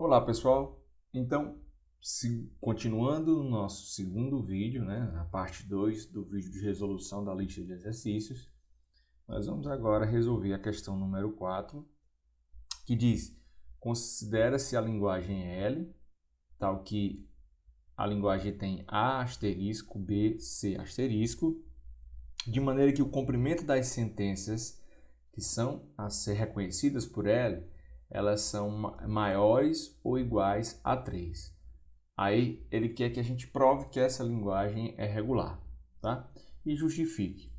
Olá pessoal, então continuando o nosso segundo vídeo, a parte 2 do vídeo de resolução da lista de exercícios, nós vamos agora resolver a questão número 4, que diz: considera-se a linguagem L, tal que a linguagem tem A asterisco, B, C asterisco, de maneira que o comprimento das sentenças que são a ser reconhecidas por L, elas são maiores ou iguais a 3. Aí ele quer que a gente prove que essa linguagem é regular, tá? E justifique.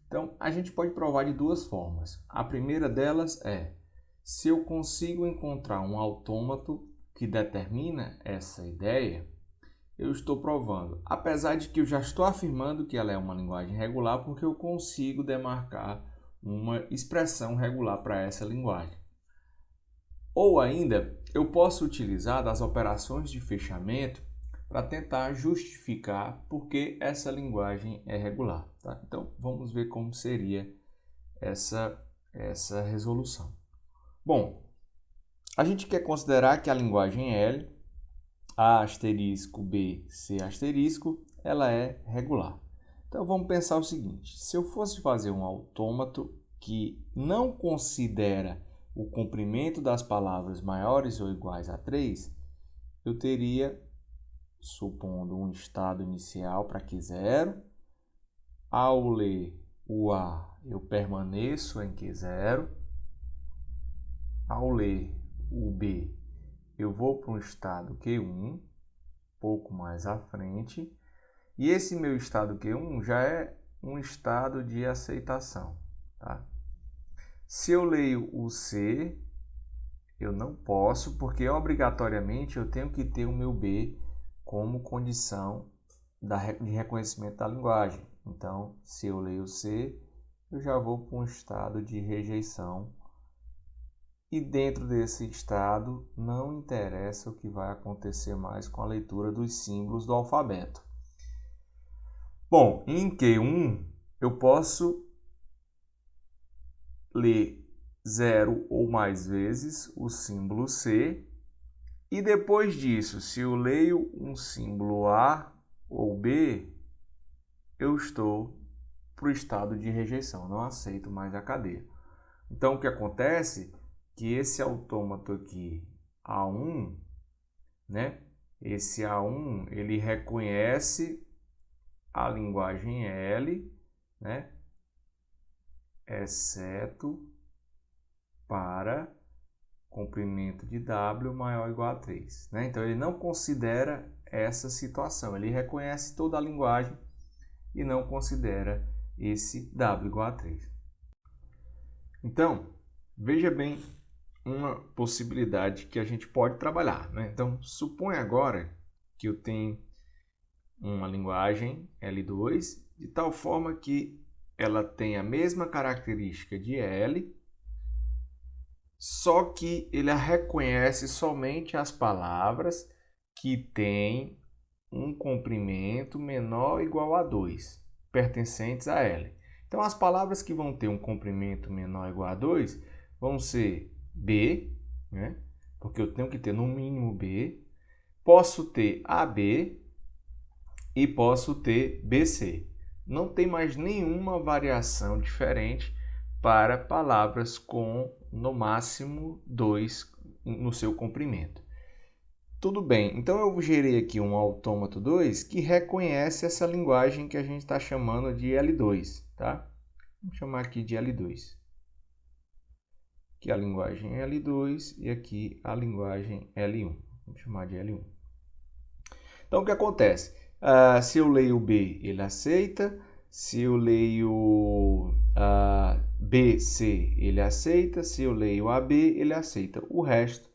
Então, a gente pode provar de duas formas. A primeira delas é: se eu consigo encontrar um autômato que determina essa ideia, eu estou provando, apesar de que eu já estou afirmando que ela é uma linguagem regular, porque eu consigo demarcar uma expressão regular para essa linguagem. Ou ainda, eu posso utilizar das operações de fechamento para tentar justificar por que essa linguagem é regular. Tá? Então, vamos ver como seria essa resolução. Bom, a gente quer considerar que a linguagem L, A asterisco, B, C asterisco, ela é regular. Então, vamos pensar o seguinte: se eu fosse fazer um autômato que não considera o comprimento das palavras maiores ou iguais a 3, eu teria, supondo um estado inicial para Q 0, ao ler o A, eu permaneço em Q 0, ao ler o B, eu vou para um estado Q1, pouco mais à frente, e esse meu estado Q1 já é um estado de aceitação. Tá? Se eu leio o C, eu não posso, porque obrigatoriamente eu tenho que ter o meu B como condição de reconhecimento da linguagem. Então, se eu leio C, eu já vou para um estado de rejeição. E dentro desse estado, não interessa o que vai acontecer mais com a leitura dos símbolos do alfabeto. Bom, em Q1, eu posso ler 0 ou mais vezes o símbolo C. E depois disso, se eu leio um símbolo A ou B, eu estou para o estado de rejeição, não aceito mais a cadeia. Então, o que acontece é que esse autômato aqui, A1, esse A1, ele reconhece a linguagem L, exceto para comprimento de W maior ou igual a 3. Então, ele não considera essa situação. Ele reconhece toda a linguagem e não considera esse W igual a 3. Então, veja bem uma possibilidade que a gente pode trabalhar. Então, suponha agora que eu tenho uma linguagem L2 de tal forma que ela tem a mesma característica de L, só que ele reconhece somente as palavras que têm um comprimento menor ou igual a 2, pertencentes a L. Então, as palavras que vão ter um comprimento menor ou igual a 2 vão ser B, porque eu tenho que ter no mínimo B, posso ter AB e posso ter BC. Não tem mais nenhuma variação diferente para palavras com no máximo 2 no seu comprimento. Tudo bem, então eu gerei aqui um autômato 2 que reconhece essa linguagem que a gente está chamando de L2. Tá? Vamos chamar aqui de L2. Aqui a linguagem L2 e aqui a linguagem L1. Vamos chamar de L1. Então, o que acontece? Se eu leio B, ele aceita. Se eu leio BC, ele aceita. Se eu leio AB, ele aceita. O resto,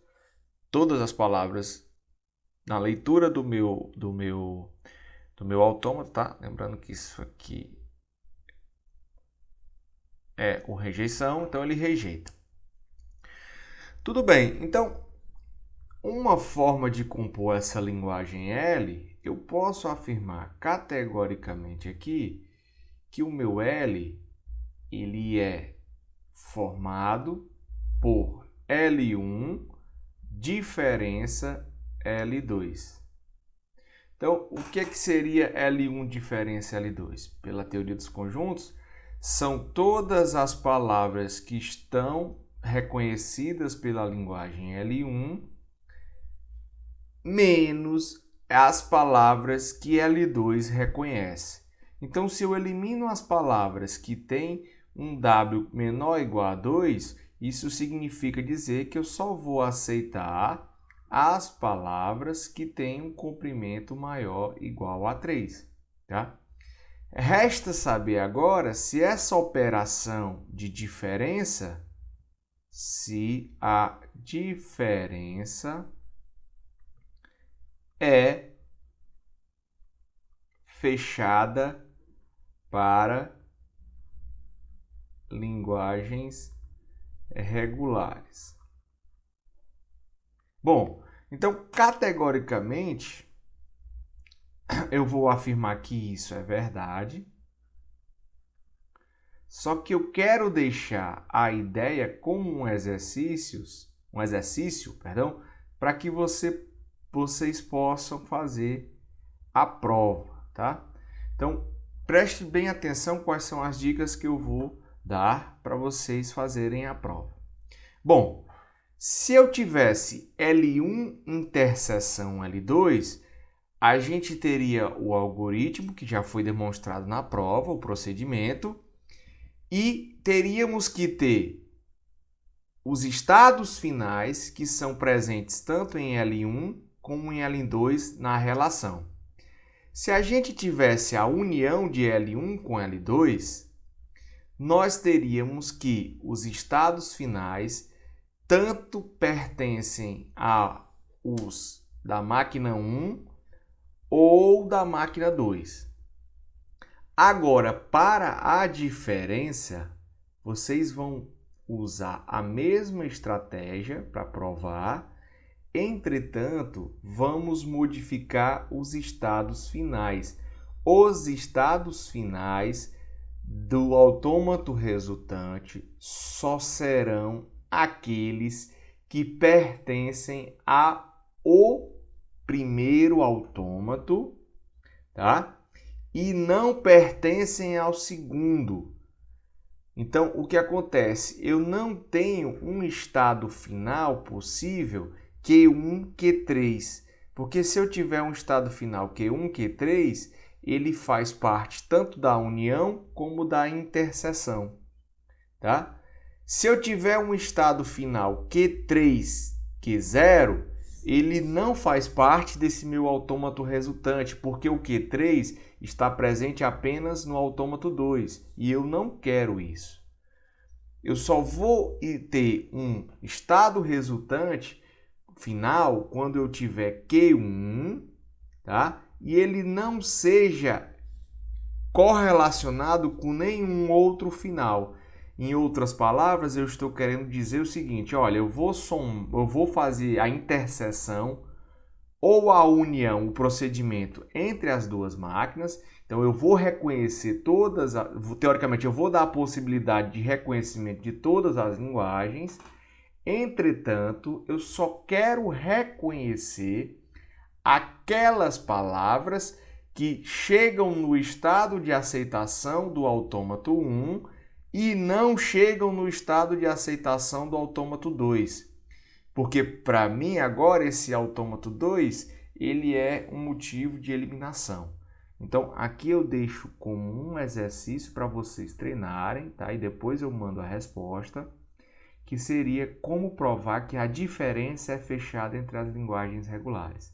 todas as palavras na leitura do meu autômato, tá? Lembrando que isso aqui é o rejeição, então ele rejeita. Tudo bem, então uma forma de compor essa linguagem L, eu posso afirmar categoricamente aqui que o meu L ele é formado por L1, diferença L2. Então, o que seria L1 diferença L2? Pela teoria dos conjuntos, são todas as palavras que estão reconhecidas pela linguagem L1 menos as palavras que L2 reconhece. Então, se eu elimino as palavras que têm um W menor ou igual a 2, isso significa dizer que eu só vou aceitar as palavras que têm um comprimento maior ou igual a 3. Tá? Resta saber agora se essa operação de diferença, se a diferença é fechada para linguagens regulares. Bom, então, categoricamente, eu vou afirmar que isso é verdade, só que eu quero deixar a ideia como um exercício, para que vocês possam fazer a prova, tá? Então, preste bem atenção quais são as dicas que eu vou dar para vocês fazerem a prova. Bom, se eu tivesse L1 interseção L2, a gente teria o algoritmo, que já foi demonstrado na prova, o procedimento, e teríamos que ter os estados finais, que são presentes tanto em L1 como em L2 na relação. Se a gente tivesse a união de L1 com L2, nós teríamos que os estados finais tanto pertencem aos da máquina 1 ou da máquina 2. Agora, para a diferença, vocês vão usar a mesma estratégia para provar. Entretanto, vamos modificar os estados finais. Os estados finais do autômato resultante só serão aqueles que pertencem ao primeiro autômato, tá? E não pertencem ao segundo. Então, o que acontece? Eu não tenho um estado final possível Q1, Q3, porque se eu tiver um estado final Q1, Q3, ele faz parte tanto da união como da interseção, tá? Se eu tiver um estado final Q3, Q0, ele não faz parte desse meu autômato resultante, porque o Q3 está presente apenas no autômato 2, e eu não quero isso. Eu só vou ter um estado resultante final quando eu tiver Q1, tá? E ele não seja correlacionado com nenhum outro final. Em outras palavras, eu estou querendo dizer o seguinte, olha, eu vou fazer a interseção ou a união, o procedimento entre as duas máquinas. Então, eu vou reconhecer teoricamente, eu vou dar a possibilidade de reconhecimento de todas as linguagens. Entretanto, eu só quero reconhecer aquelas palavras que chegam no estado de aceitação do autômato 1 e não chegam no estado de aceitação do autômato 2. Porque, para mim, agora, esse autômato 2, ele é um motivo de eliminação. Então, aqui eu deixo como um exercício para vocês treinarem, tá? E depois eu mando a resposta, que seria como provar que a diferença é fechada entre as linguagens regulares.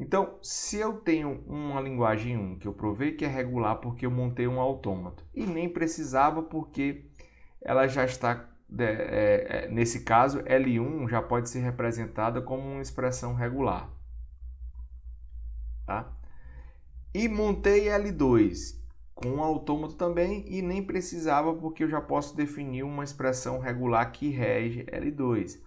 Então, se eu tenho uma linguagem 1 que eu provei que é regular porque eu montei um autômato, e nem precisava porque ela já está, nesse caso, L1 já pode ser representada como uma expressão regular. Tá? E montei L2 com um autômato também e nem precisava porque eu já posso definir uma expressão regular que rege L2,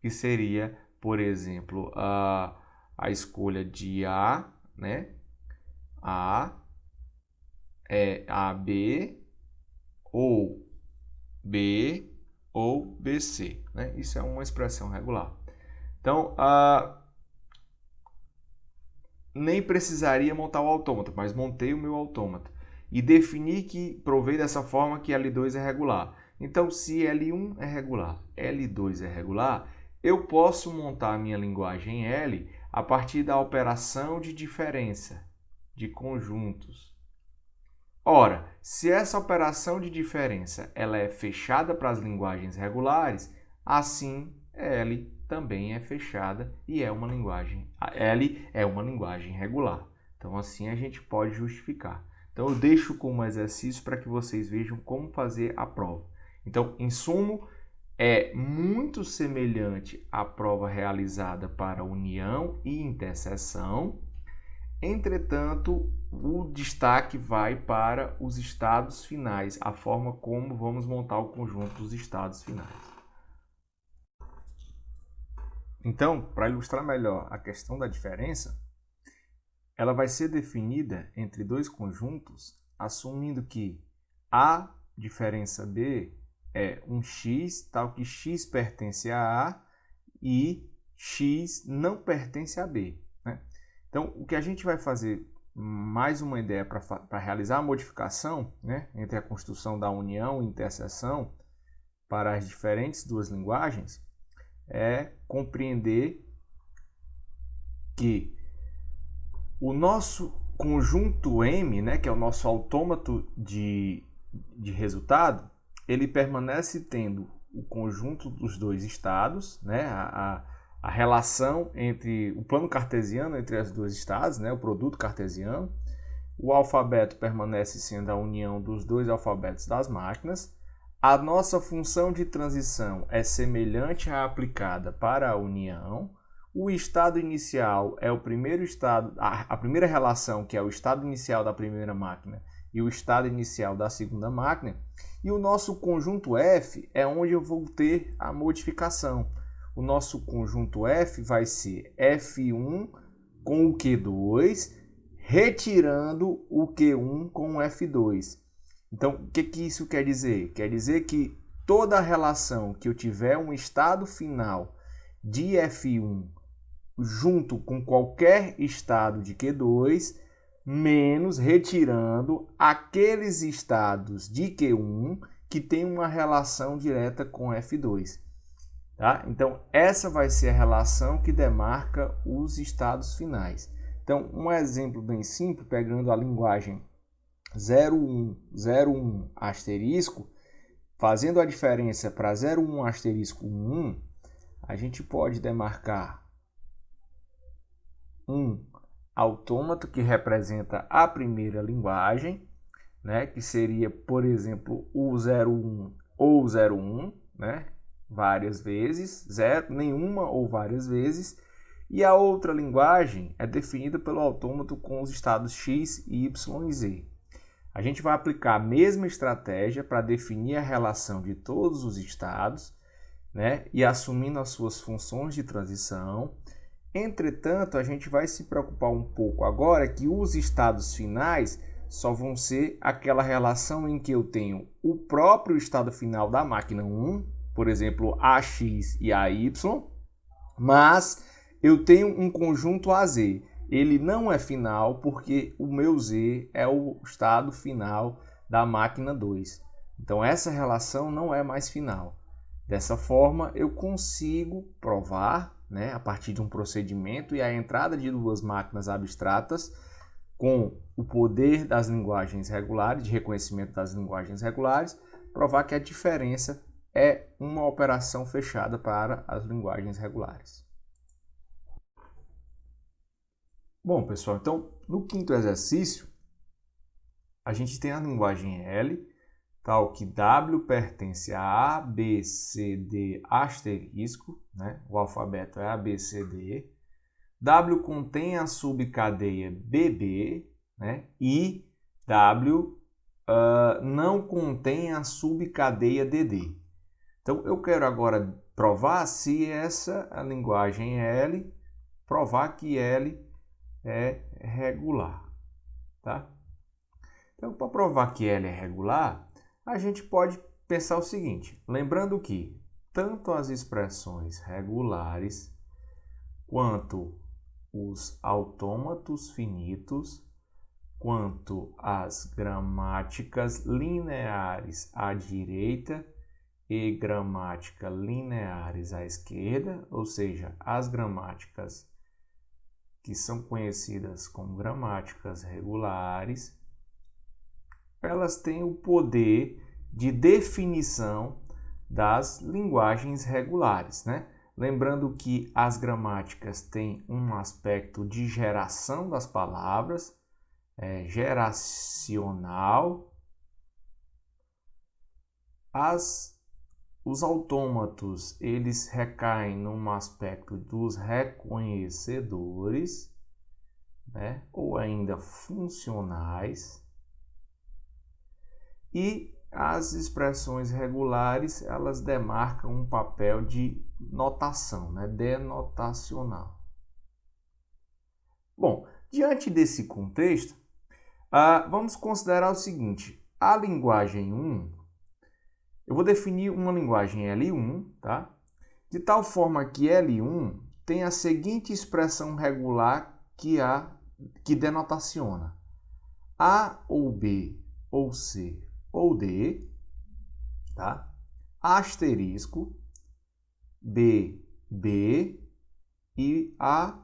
que seria, por exemplo, a escolha de A, né? AB ou B ou BC, né? Isso é uma expressão regular. Então, nem precisaria montar o autômato, mas montei o meu autômato. E defini que provei dessa forma que L2 é regular. Então, se L1 é regular, L2 é regular, eu posso montar a minha linguagem L a partir da operação de diferença de conjuntos. Ora, se essa operação de diferença ela é fechada para as linguagens regulares, assim L também é fechada e é uma linguagem. L é uma linguagem regular. Então, assim a gente pode justificar. Então, eu deixo como exercício para que vocês vejam como fazer a prova. Então, em sumo, é muito semelhante à prova realizada para união e interseção. Entretanto, o destaque vai para os estados finais, a forma como vamos montar o conjunto dos estados finais. Então, para ilustrar melhor a questão da diferença, ela vai ser definida entre dois conjuntos, assumindo que A diferença B é um x, tal que x pertence a A e x não pertence a B. Né? Então, o que a gente vai fazer, mais uma ideia para realizar a modificação, né, entre a construção da união e interseção para as diferentes duas linguagens, é compreender que o nosso conjunto M, né, que é o nosso autômato de resultado, ele permanece tendo o conjunto dos dois estados, né, a relação entre o plano cartesiano entre os dois estados, né, o produto cartesiano. O alfabeto permanece sendo a união dos dois alfabetos das máquinas. A nossa função de transição é semelhante à aplicada para a união. O estado inicial é o primeiro estado, a primeira relação, que é o estado inicial da primeira máquina e o estado inicial da segunda máquina. E o nosso conjunto F é onde eu vou ter a modificação. O nosso conjunto F vai ser F1 com o Q2, retirando o Q1 com o F2. Então, o que isso quer dizer? Quer dizer que toda relação que eu tiver um estado final de F1 junto com qualquer estado de Q2, menos retirando aqueles estados de Q1 que tem uma relação direta com F2. Tá? Então, essa vai ser a relação que demarca os estados finais. Então, um exemplo bem simples, pegando a linguagem 01, 01 asterisco, fazendo a diferença para 01 asterisco 1, a gente pode demarcar um autômato que representa a primeira linguagem, né, que seria, por exemplo, o 01 ou 01, né, várias vezes, nenhuma ou várias vezes, e a outra linguagem é definida pelo autômato com os estados x, y e z. A gente vai aplicar a mesma estratégia para definir a relação de todos os estados, né, e assumindo as suas funções de transição. Entretanto, a gente vai se preocupar um pouco agora que os estados finais só vão ser aquela relação em que eu tenho o próprio estado final da máquina 1, por exemplo, AX e AY, mas eu tenho um conjunto AZ. Ele não é final porque o meu Z é o estado final da máquina 2. Então, essa relação não é mais final. Dessa forma, eu consigo provar, né, a partir de um procedimento e a entrada de duas máquinas abstratas com o poder das linguagens regulares, de reconhecimento das linguagens regulares, provar que a diferença é uma operação fechada para as linguagens regulares. Bom, pessoal, então no quinto exercício, a gente tem a linguagem L, tal que W pertence a A, B, C, D, asterisco, né? O alfabeto é A, B, C, D. W contém a subcadeia BB, né? E W não contém a subcadeia DD. Então, eu quero agora provar se a linguagem L, provar que L é regular, tá? Então, para provar que L é regular, a gente pode pensar o seguinte, lembrando que tanto as expressões regulares quanto os autômatos finitos, quanto as gramáticas lineares à direita e gramática lineares à esquerda, ou seja, as gramáticas que são conhecidas como gramáticas regulares, elas têm o poder de definição das linguagens regulares, né? Lembrando que as gramáticas têm um aspecto de geração das palavras, geracional. Os autômatos, eles recaem num aspecto dos reconhecedores, né? Ou ainda funcionais. E as expressões regulares, elas demarcam um papel de notação, né? Denotacional. Bom, diante desse contexto, vamos considerar o seguinte: a linguagem 1, eu vou definir uma linguagem L1, tá? De tal forma que L1 tem a seguinte expressão regular que denotaciona A ou B ou C ou D, tá? Asterisco, B, B e A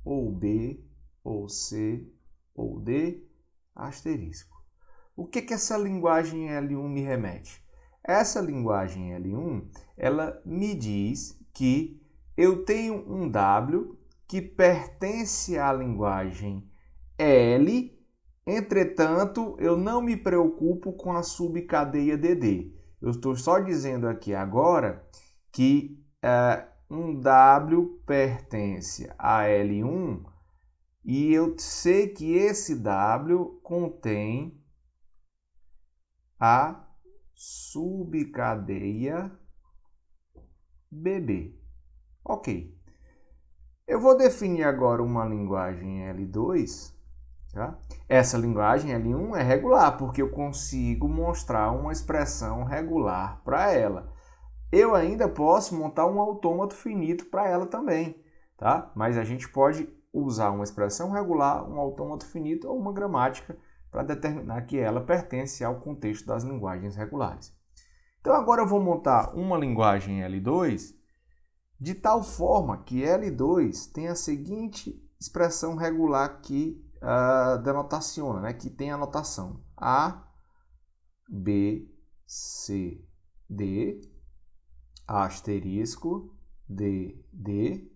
ou B ou C ou D, asterisco. O que essa linguagem L1 me remete? Essa linguagem L1, ela me diz que eu tenho um W que pertence à linguagem L. Entretanto, eu não me preocupo com a subcadeia DD. Eu estou só dizendo aqui agora que um W pertence a L1 e eu sei que esse W contém a subcadeia BB. Ok. Eu vou definir agora uma linguagem L2. Tá? Essa linguagem L1 é regular, porque eu consigo mostrar uma expressão regular para ela. Eu ainda posso montar um autômato finito para ela também, tá? Mas a gente pode usar uma expressão regular, um autômato finito ou uma gramática para determinar que ela pertence ao contexto das linguagens regulares. Então agora eu vou montar uma linguagem L2 de tal forma que L2 tem a seguinte expressão regular que denotaciona, né? Que tem a notação A, B, C, D, asterisco, D, D,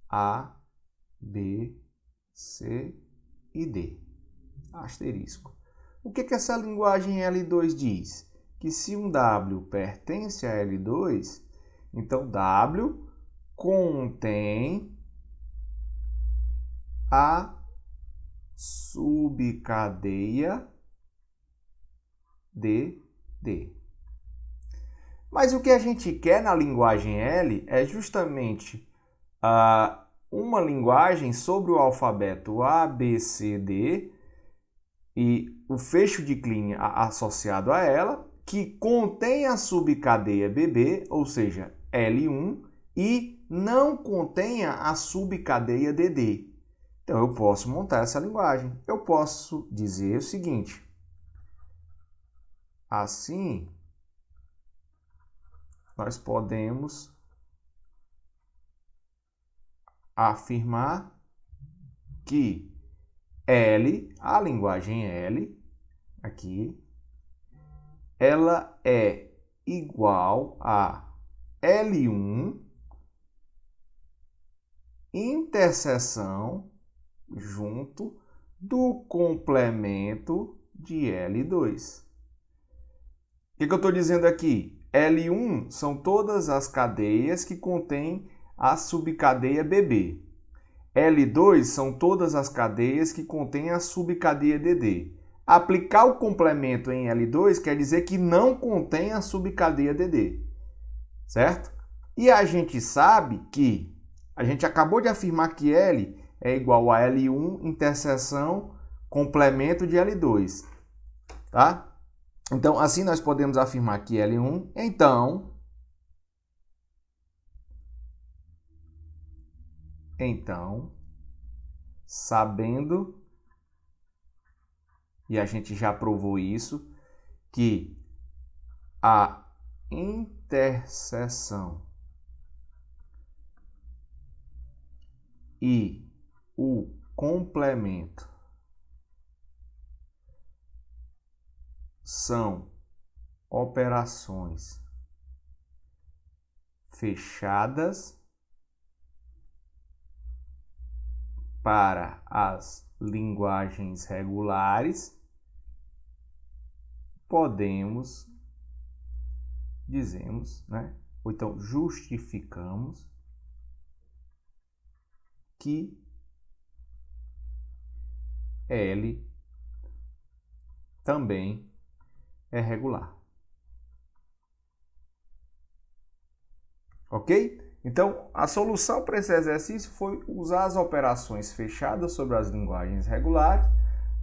A, B, C e D, asterisco. O que essa linguagem L2 diz? Que se um W pertence a L2, então W contém a subcadeia DD. Mas o que a gente quer na linguagem L é justamente uma linguagem sobre o alfabeto A, B, C, D e o fecho de Kleene associado a ela, que contém a subcadeia BB, ou seja, L1, e não contenha a subcadeia DD. Então, eu posso montar essa linguagem. Eu posso dizer o seguinte: assim, nós podemos afirmar que L, a linguagem L, aqui, ela é igual a L1 interseção junto do complemento de L2. O que eu estou dizendo aqui? L1 são todas as cadeias que contêm a subcadeia BB. L2 são todas as cadeias que contêm a subcadeia DD. Aplicar o complemento em L2 quer dizer que não contém a subcadeia DD. Certo? E a gente sabe que a gente acabou de afirmar que L é igual a L1 interseção complemento de L2. Tá? Então, assim nós podemos afirmar que L1, então, Então, sabendo, e a gente já provou isso, que a interseção e o complemento são operações fechadas para as linguagens regulares, dizemos, né? Ou então justificamos que L também é regular. Ok? Então, a solução para esse exercício foi usar as operações fechadas sobre as linguagens regulares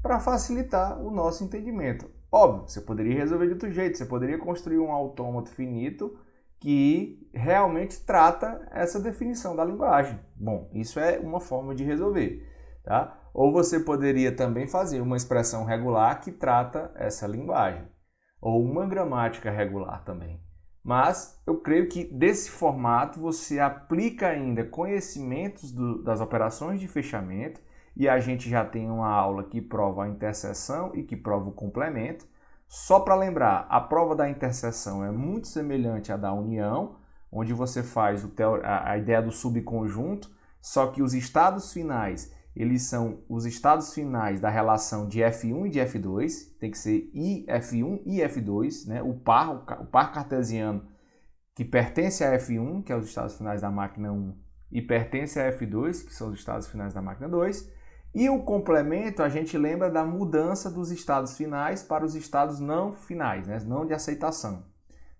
para facilitar o nosso entendimento. Óbvio, você poderia resolver de outro jeito, você poderia construir um autômato finito que realmente trata essa definição da linguagem. Bom, isso é uma forma de resolver, tá? Ou você poderia também fazer uma expressão regular que trata essa linguagem, ou uma gramática regular também. Mas eu creio que desse formato você aplica ainda conhecimentos das operações de fechamento, e a gente já tem uma aula que prova a interseção e que prova o complemento. Só para lembrar, a prova da interseção é muito semelhante à da união, onde você faz a ideia do subconjunto, só que os estados finais, eles são os estados finais da relação de F1 e de F2, tem que ser F1 e F2, né? O par cartesiano que pertence a F1, que é os estados finais da máquina 1, e pertence a F2, que são os estados finais da máquina 2, e o complemento, a gente lembra da mudança dos estados finais para os estados não finais, né? Não de aceitação.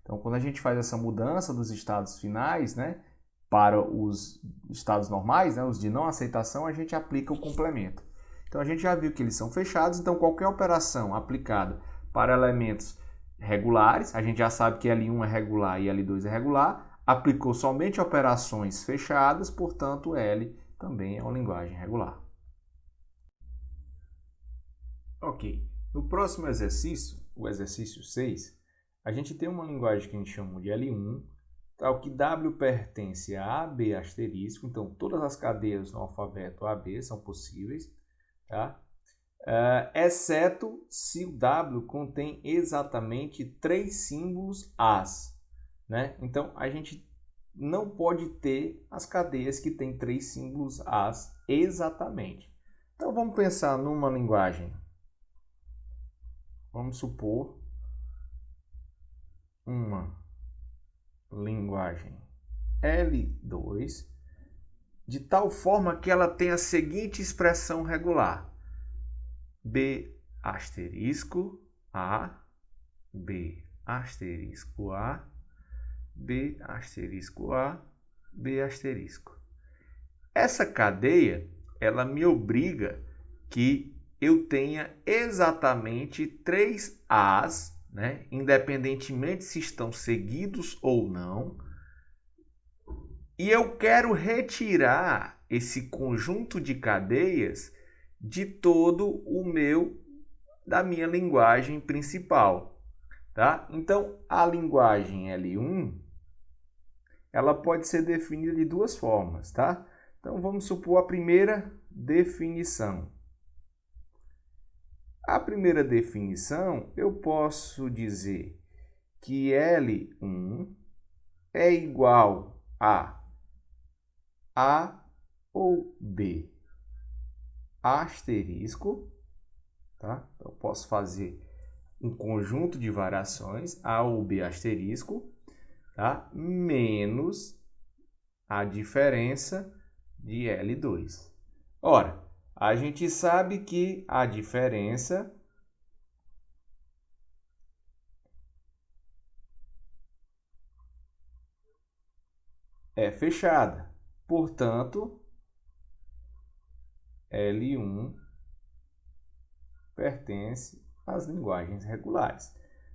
Então, quando a gente faz essa mudança dos estados finais, né, para os estados normais, né, os de não aceitação, a gente aplica o complemento. Então, a gente já viu que eles são fechados, então qualquer operação aplicada para elementos regulares, a gente já sabe que L1 é regular e L2 é regular, aplicou somente operações fechadas, portanto, L também é uma linguagem regular. Ok, no próximo exercício, o exercício 6, a gente tem uma linguagem que a gente chama de L1, tal que W pertence a AB asterisco, então todas as cadeias no alfabeto AB são possíveis, tá? Exceto se o W contém exatamente 3 símbolos As, né? Então a gente não pode ter as cadeias que têm 3 símbolos As exatamente. Então vamos pensar numa linguagem. Vamos supor uma linguagem L2 de tal forma que ela tem a seguinte expressão regular: B asterisco A, B asterisco A, B asterisco A, B asterisco. Essa cadeia, ela me obriga que eu tenha exatamente 3 As, né? Independentemente se estão seguidos ou não. E eu quero retirar esse conjunto de cadeias de todo da minha linguagem principal, tá? Então, a linguagem L1, ela pode ser definida de duas formas, tá? Então, vamos supor a primeira definição. A primeira definição, eu posso dizer que L1 é igual a ou B asterisco, tá? Então, eu posso fazer um conjunto de variações, A ou B asterisco, tá? Menos a diferença de L2. Ora, a gente sabe que a diferença é fechada. Portanto, L1 pertence às linguagens regulares.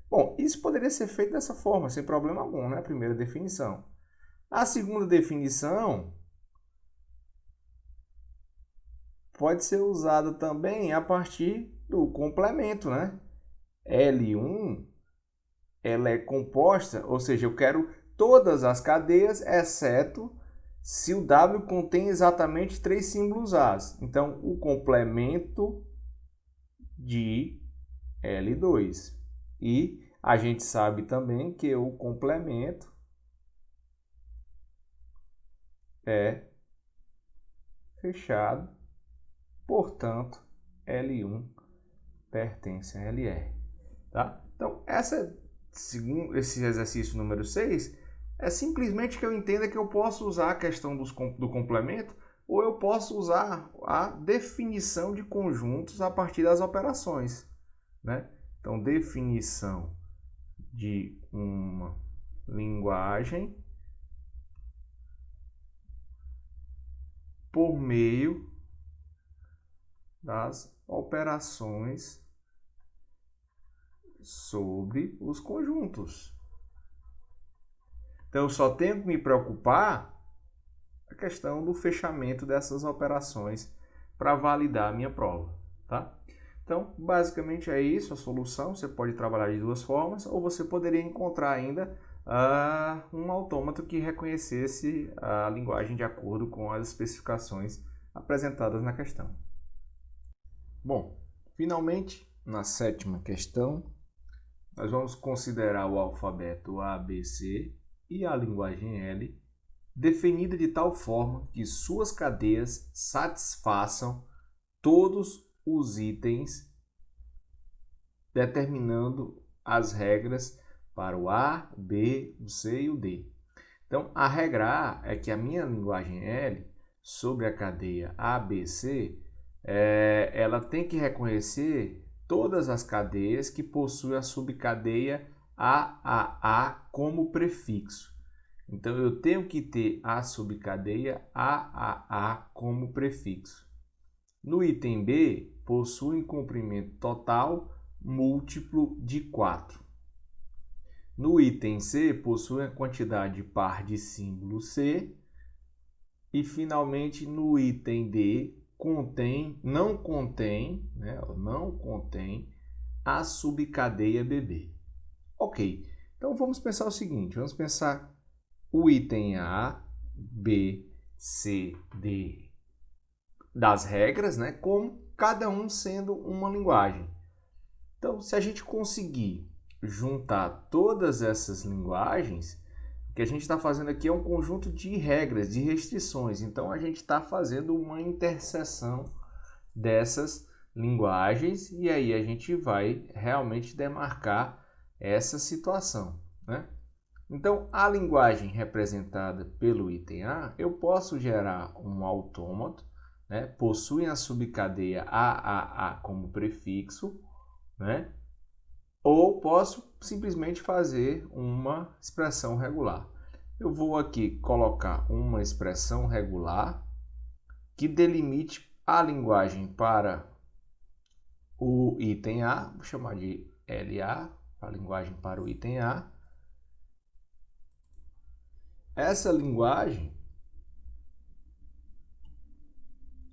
Bom, isso poderia ser feito dessa forma, sem problema algum, né? A primeira definição. A segunda definição, pode ser usada também a partir do complemento, né? L1, ela é composta, ou seja, eu quero todas as cadeias, exceto se o W contém exatamente 3 símbolos As. Então, o complemento de L2. E a gente sabe também que o complemento é fechado, portanto, L1 pertence a LR. Tá? Então, esse exercício número 6 é simplesmente que eu entenda que eu posso usar a questão do complemento ou eu posso usar a definição de conjuntos a partir das operações. Né? Então, definição de uma linguagem por meio das operações sobre os conjuntos. Então, eu só tenho que me preocupar a questão do fechamento dessas operações para validar a minha prova, tá? Então, basicamente é isso a solução. Você pode trabalhar de duas formas, ou você poderia encontrar ainda um autômato que reconhecesse a linguagem de acordo com as especificações apresentadas na questão. Bom, finalmente, na sétima questão, nós vamos considerar o alfabeto A, B, C e a linguagem L, definida de tal forma que suas cadeias satisfaçam todos os itens, determinando as regras para o A, o B, o C e o D. Então, a regra A é que a minha linguagem L, sobre a cadeia A, B, C, ela tem que reconhecer todas as cadeias que possuem a subcadeia AAA como prefixo. Então, eu tenho que ter a subcadeia AAA como prefixo. No item B, possui comprimento total múltiplo de 4. No item C, possui a quantidade par de símbolo C. E, finalmente, no item D, não contém a subcadeia BB. Ok, então vamos pensar o seguinte, vamos pensar o item A, B, C, D das regras, né, como cada um sendo uma linguagem. Então, se a gente conseguir juntar todas essas linguagens, o que a gente está fazendo aqui é um conjunto de regras, de restrições. Então, a gente está fazendo uma interseção dessas linguagens e aí a gente vai realmente demarcar essa situação, né? Então, a linguagem representada pelo item A, eu posso gerar um autômato, né? Possui a subcadeia AAA como prefixo, né? Ou posso simplesmente fazer uma expressão regular. Eu vou aqui colocar uma expressão regular que delimite a linguagem para o item A, vou chamar de LA, a linguagem para o item A. Essa linguagem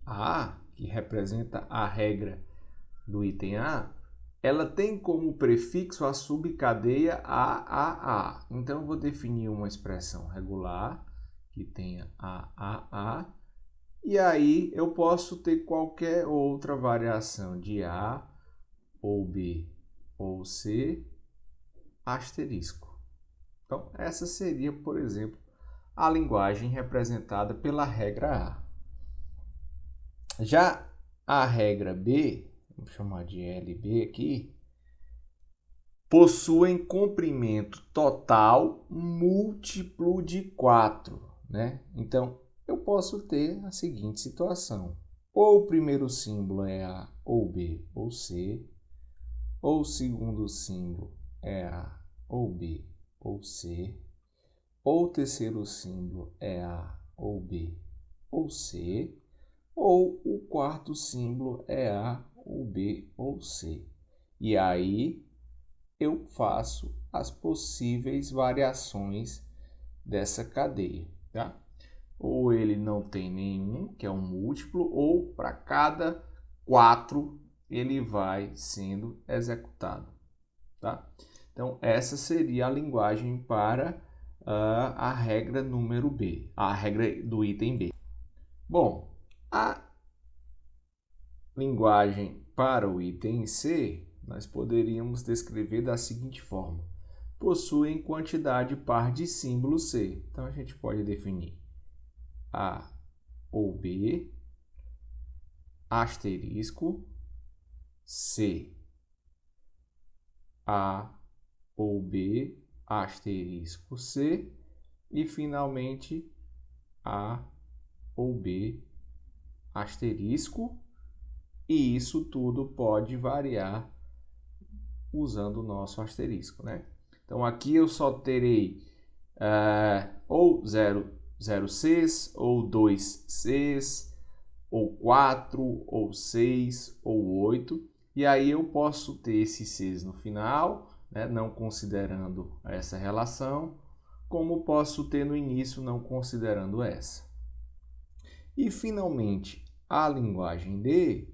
A, que representa a regra do item A, ela tem como prefixo a subcadeia AAA. Então, eu vou definir uma expressão regular que tenha AAA. E aí, eu posso ter qualquer outra variação de A, ou B, ou C, asterisco. Então, essa seria, por exemplo, a linguagem representada pela regra A. Já a regra B, vamos chamar de LB aqui, possuem comprimento total múltiplo de 4, né? Então, eu posso ter a seguinte situação. Ou o primeiro símbolo é A, ou B, ou C, ou o segundo símbolo é A, ou B, ou C, ou o terceiro símbolo é A, ou B, ou C, ou o quarto símbolo é A, ou B, ou C. E aí eu faço as possíveis variações dessa cadeia, tá? ou ele não tem nenhum, que é um múltiplo, ou para cada 4 ele vai sendo executado, tá? Então, essa seria a linguagem para a regra número B, a regra do item B. Bom, a linguagem para o item C, nós poderíamos descrever da seguinte forma: possuem quantidade par de símbolo C. Então, a gente pode definir A ou B, asterisco, C. A ou B, asterisco, C. E, finalmente, A ou B, asterisco. E isso tudo pode variar usando o nosso asterisco, né? Então, aqui eu só terei ou 0 Cs, ou 2 Cs, ou 4, ou 6, ou 8. E aí eu posso ter esses Cs no final, né, não considerando essa relação, como posso ter no início, não considerando essa. E, finalmente, a linguagem D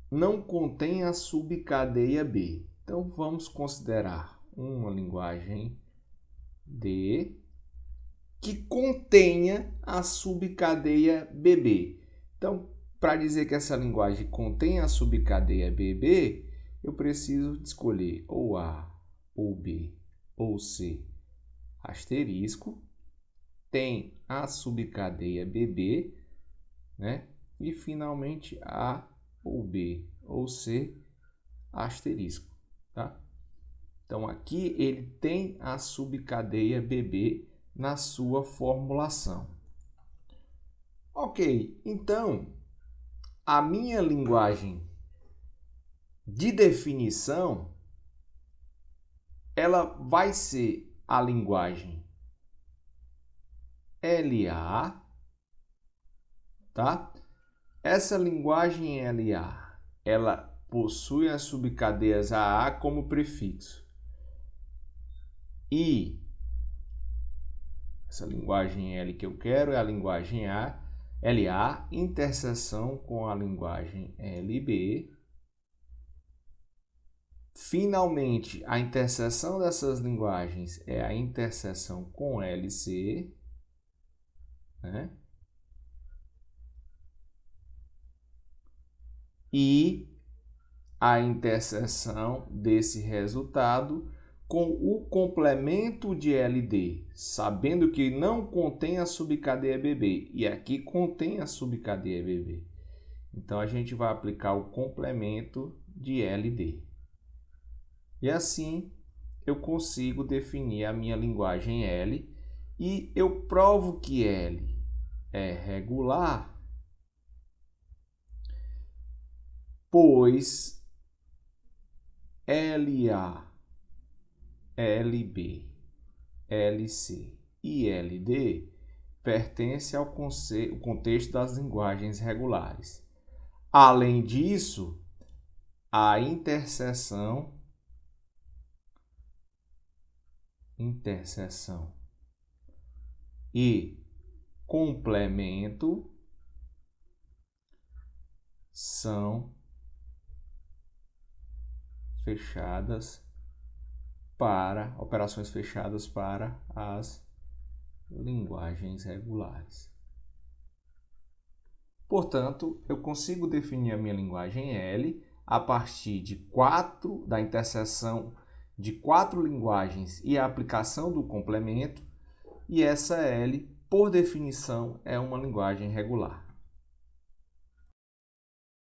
não contém a subcadeia B. Então, vamos considerar uma linguagem D que contenha a subcadeia BB. Então, para dizer que essa linguagem contém a subcadeia BB, eu preciso escolher ou A, ou B, ou C, asterisco, tem a subcadeia BB, né? E, finalmente, A ou B ou C, asterisco, tá? Então, aqui ele tem a subcadeia BB na sua formulação. Ok, então, a minha linguagem de definição, ela vai ser a linguagem LA, tá? Essa linguagem LA, ela possui as subcadeias AA como prefixo. E essa linguagem L que eu quero é a linguagem LA, interseção com a linguagem LB. Finalmente, a interseção dessas linguagens é a interseção com LC, né? E a interseção desse resultado com o complemento de LD, sabendo que não contém a subcadeia BB, e aqui contém a subcadeia BB. Então, a gente vai aplicar o complemento de LD. E assim, eu consigo definir a minha linguagem L, e eu provo que L é regular, pois LA, LB, LC e LD pertencem ao contexto das linguagens regulares. Além disso, a interseção e complemento são fechadas para operações fechadas para as linguagens regulares. Portanto, eu consigo definir a minha linguagem L a partir da interseção de 4 linguagens e a aplicação do complemento, e essa L, por definição, é uma linguagem regular.